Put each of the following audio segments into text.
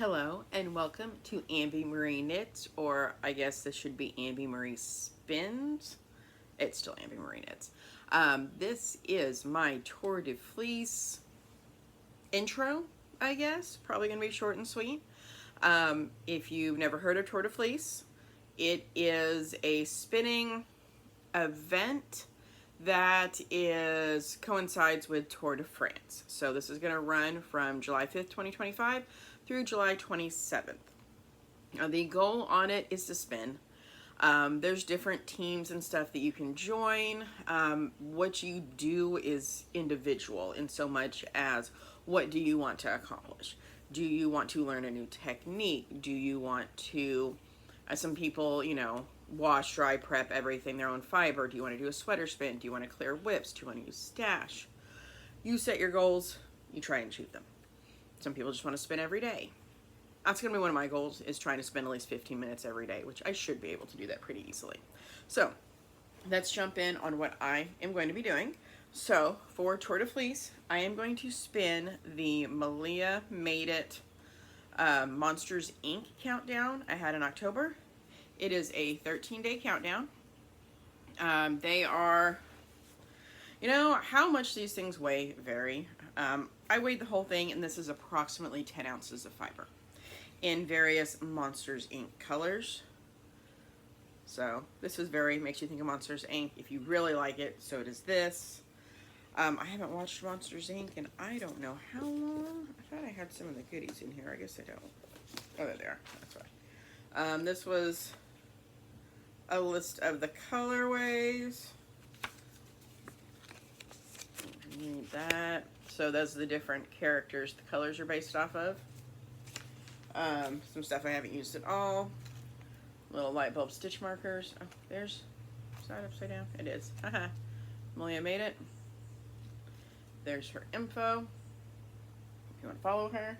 Hello and welcome to Ambi Marie Knits, or I guess this should be Ambi Marie Spins. It's still Ambi Marie Knits. This is my Tour de Fleece intro, I guess. Probably going to be short and sweet. If you've never heard of Tour de Fleece, it is a spinning event that coincides with Tour de France. So this is going to run from July 5th, 2025 through July 27th. Now the goal on it is to spin. There's different teams and stuff that you can join. What you do is individual in so much as what do you want to accomplish? Do you want to learn a new technique? Do you want to, some people, wash, dry, prep everything their own fiber. Do you want to do a sweater spin? Do you want to clear whips? Do you want to use stash? You set your goals, you try and achieve them. Some people just want to spin every day. That's going to be one of my goals, is trying to spend at least 15 minutes every day, which I should be able to do that pretty easily. So let's jump in on what I am going to be doing. So for Tour de Fleece, I am going to spin the Malia Made It Monsters Inc. countdown I had in October. It is a 13-day countdown. They are, how much these things weigh vary. I weighed the whole thing, and this is approximately 10 ounces of fiber in various Monsters Inc. colors. So this is makes you think of Monsters Inc. If you really like it, so does this. I haven't watched Monsters Inc. in I don't know how long. I thought I had some of the goodies in here. I guess I don't. Oh, there they are. That's why. This was a list of the colorways. Need that. So those are the different characters the colors are based off of. Some stuff I haven't used at all. Little light bulb stitch markers. Oh, there's side upside down. It is. Haha. Malia Made It. There's her info, if you want to follow her.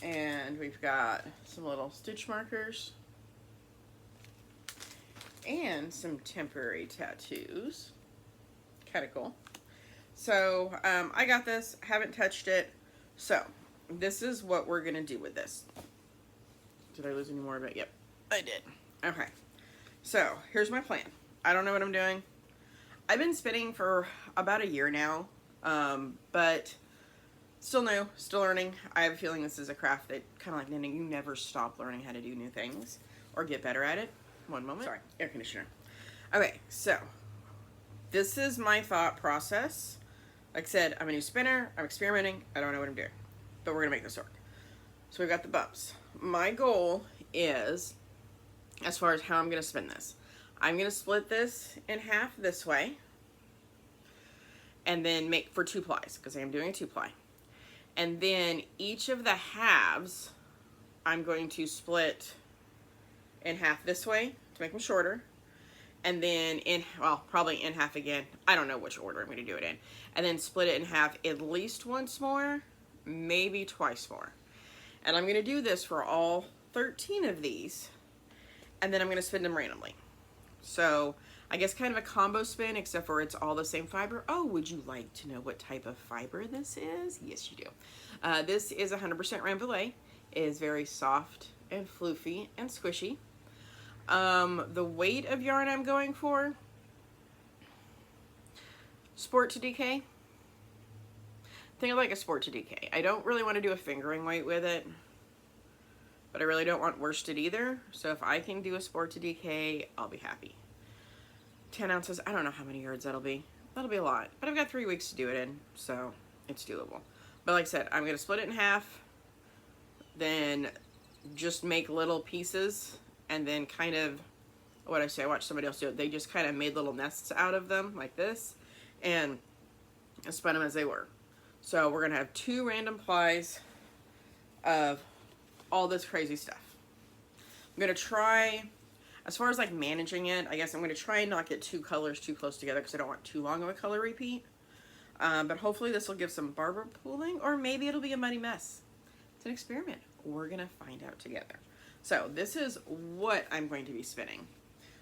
And we've got some little stitch markers and some temporary tattoos. Kind of cool. So I got this, haven't touched it. So this is what we're gonna do with this. Did I lose any more of it? Yep, I did. Okay, so here's my plan. I don't know what I'm doing. I've been spinning for about a year now, but still new, still learning. I have a feeling this is a craft that, kind of like knitting, you never stop learning how to do new things or get better at it. One moment. Sorry, air conditioner. Okay, so this is my thought process. Like I said, I'm a new spinner. I'm experimenting. I don't know what I'm doing, but we're gonna make this work. So we've got the bumps. My goal is, as far as how I'm gonna spin this, I'm gonna split this in half this way, and then make for 2 plies, because I am doing a 2-ply. And then each of the halves, I'm going to split in half this way to make them shorter. And then probably in half again. I don't know which order I'm going to do it in. And then split it in half at least once more, maybe twice more. And I'm going to do this for all 13 of these. And then I'm going to spin them randomly. So I guess kind of a combo spin, except for it's all the same fiber. Oh, would you like to know what type of fiber this is? Yes, you do. This is 100% Rambouillet. It is very soft and floofy and squishy. The weight of yarn I'm going for, Sport to DK. Think of like a Sport to DK. I don't really want to do a fingering weight with it, but I really don't want worsted either. So if I can do a Sport to DK, I'll be happy. 10 ounces, I don't know how many yards that'll be. That'll be a lot, but I've got 3 weeks to do it in, so it's doable. But like I said, I'm going to split it in half, then just make little pieces. And then kind of, I watched somebody else do it. They just kind of made little nests out of them like this and spun them as they were. So we're going to have 2 random plies of all this crazy stuff. I'm going to try, as far as like managing it, I guess I'm going to try and not get 2 colors too close together because I don't want too long of a color repeat. But hopefully this will give some barber pooling, or maybe it'll be a muddy mess. It's an experiment. We're going to find out together. So this is what I'm going to be spinning.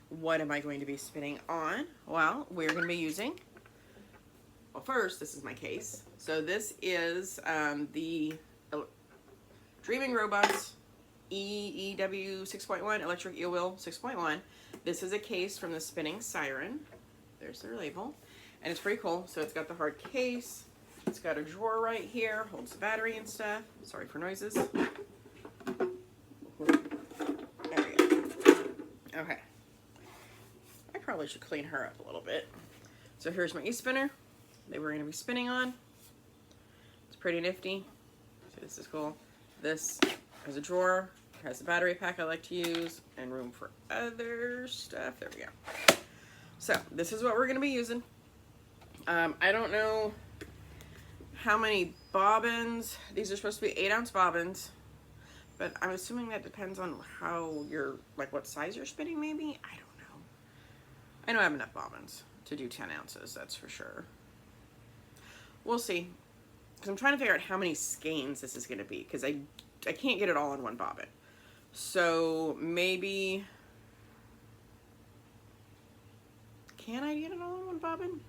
What am I going to be spinning on? Well, we're going to be using, first, this is my case. So this is the Dreaming Robots EEW 6.1, Electric Eel Wheel 6.1. This is a case from the Spinning Siren. There's their label. And it's pretty cool. So it's got the hard case. It's got a drawer right here. Holds the battery and stuff. Sorry for noises. There we go. Okay. I probably should clean her up a little bit. So here's my e-spinner that we're going to be spinning on. It's pretty nifty. So this is cool. This has a drawer, has the battery pack I like to use, and room for other stuff. There we go. So this is what we're going to be using. I don't know how many bobbins. These are supposed to be 8-ounce bobbins, but I'm assuming that depends on how you're, like what size you're spinning maybe. I don't know. I know I have enough bobbins to do 10 ounces, that's for sure. We'll see. Because I'm trying to figure out how many skeins this is going to be, because I can't get it all in one bobbin. So maybe, can I get it all in one bobbin?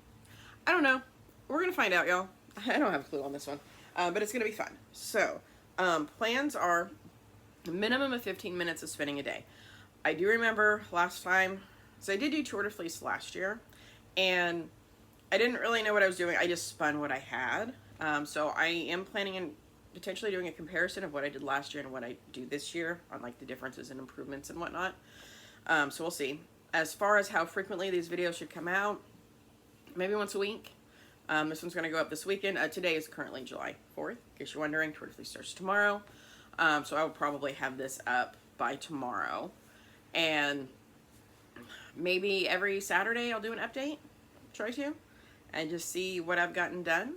I don't know. We're going to find out, y'all. I don't have a clue on this one, but it's going to be fun. So plans are a minimum of 15 minutes of spinning a day. I do remember last time, so I did do Tour de Fleece last year, and I didn't really know what I was doing. I just spun what I had. So I am planning on potentially doing a comparison of what I did last year and what I do this year on like the differences and improvements and whatnot. So we'll see. As far as how frequently these videos should come out, maybe once a week. This one's going to go up this weekend. Today is currently July 4th, in case you're wondering. Tour de Fleece starts tomorrow. So I will probably have this up by tomorrow. And maybe every Saturday I'll do an update. Try to. And just see what I've gotten done.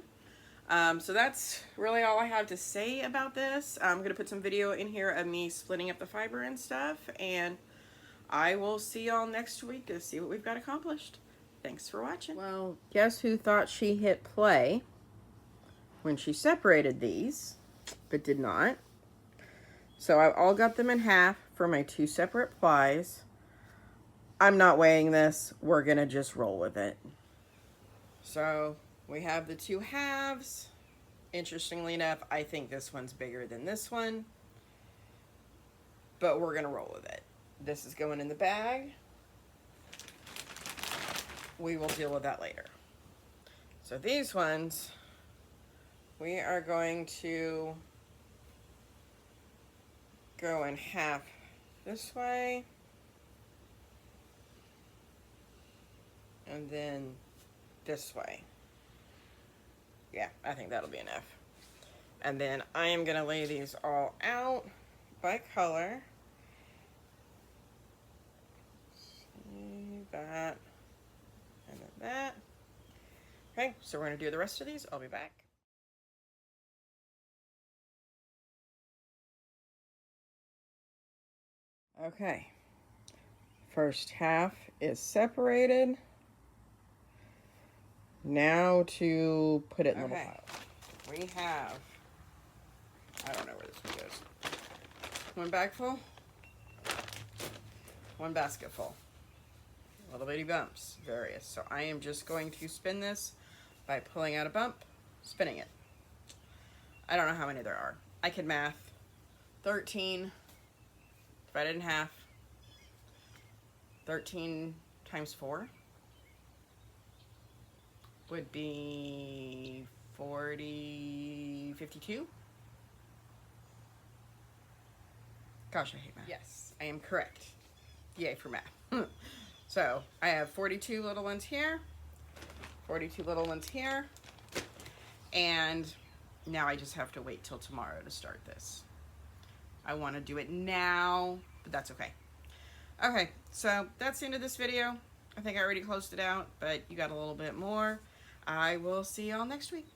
So that's really all I have to say about this. I'm going to put some video in here of me splitting up the fiber and stuff. And I will see y'all next week to see what we've got accomplished. Thanks for watching. Well, guess who thought she hit play when she separated these, but did not. So I've all got them in half for my 2 separate plies. I'm not weighing this. We're going to just roll with it. So we have the 2 halves. Interestingly enough, I think this one's bigger than this one, but we're going to roll with it. This is going in the bag. We will deal with that later. So these ones, we are going to go in half this way, and then this way. Yeah, I think that'll be enough. And then I am gonna lay these all out by color. See that. And then that. Okay, so we're going to do the rest of these. I'll be back. Okay. First half is separated. Now to put it in little piles. We have, I don't know where this one goes. 1 bag full. 1 basket full. Little bitty bumps, various. So I am just going to spin this by pulling out a bump, spinning it. I don't know how many there are. I can math. 13 divided in half. 13 times 4 would be 40, 52. Gosh, I hate math. Yes, I am correct. Yay for math. So I have 42 little ones here, 42 little ones here, and now I just have to wait till tomorrow to start this. I want to do it now, but that's okay. Okay, so that's the end of this video. I think I already closed it out, but you got a little bit more. I will see y'all next week.